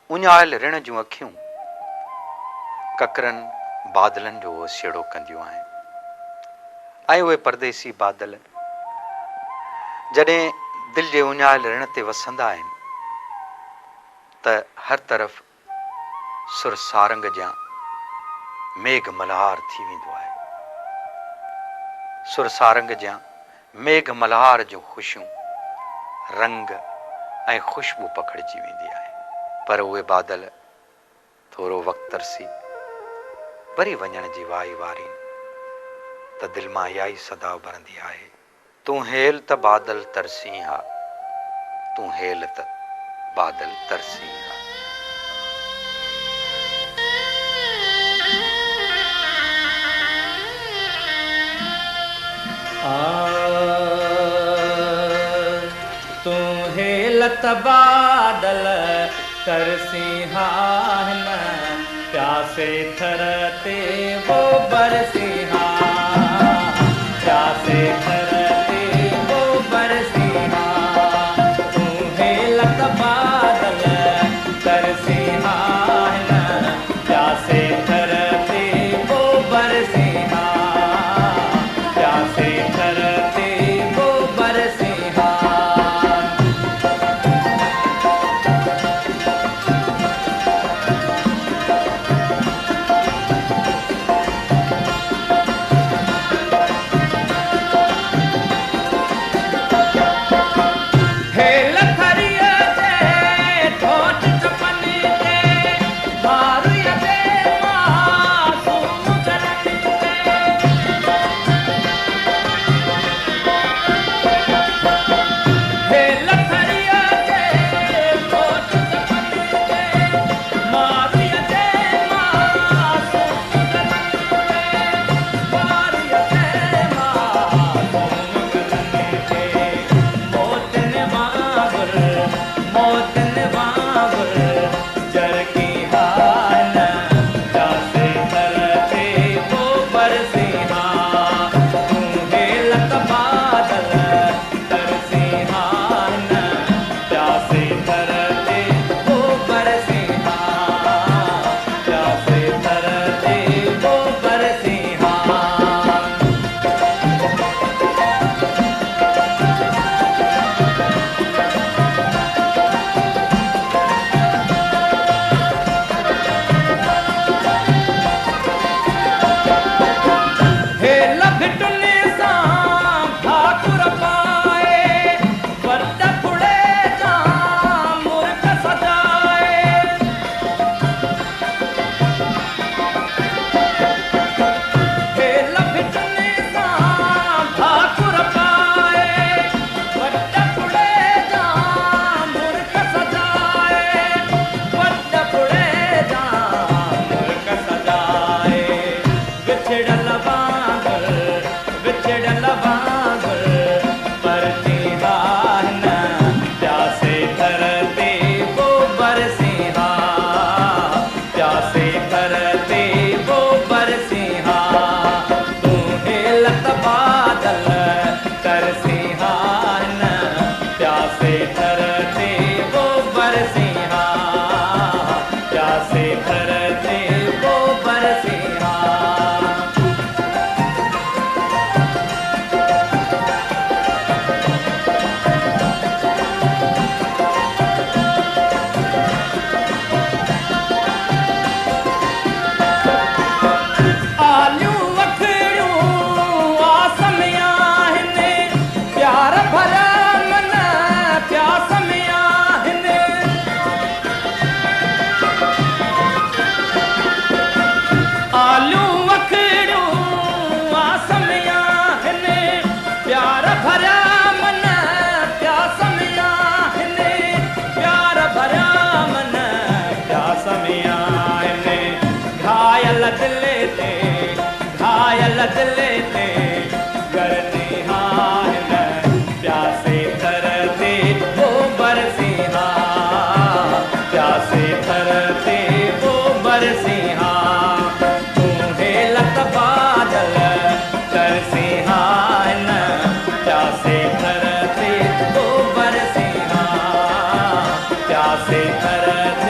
उञायल रिण जूं अखियूं ककरनि बादलनि जो ओसियड़ो कंदियूं आहिनि। ऐं उहे परदेसी बादल जॾहिं दिलि जे उञायल रिण ते वसंदा आहिनि त हर तरफ़ सुर सारंग जा मेघ मल्हार थी वेंदो आहे। सुर सारंग जा मेघ मल्हार जो ख़ुशियूं रंग ऐं ख़ुशबू पखिड़िजी वेंदी आहे। पर उहे बादल थोरो वक़्तु तरसी वरी वञण जी वाई वारीनि त दिलि मां इहा ई सदा भरंदी आहे, तूं हेल त बादल तरसी हा, तूं हेल त बादल तरसी हा। तूं हेल त बादल तरसी हा, न प्यासे थर ते वो बरसी हा, प्यासे थर ते वो बरसी हा। तूं हेल त बादल तरसी हा, न प्यासे थर ते वो बरसी हा, प्यासे थर ते वो बरसी हा। घायल दिले ते करनी हां प्यासे थर ते वो बरसी हां, प्यासे थर ते वो बरसी हां। तूं हेलत बादल तरसी हां, प्यासे थर ते वो बरसी हां, प्यासे थर ते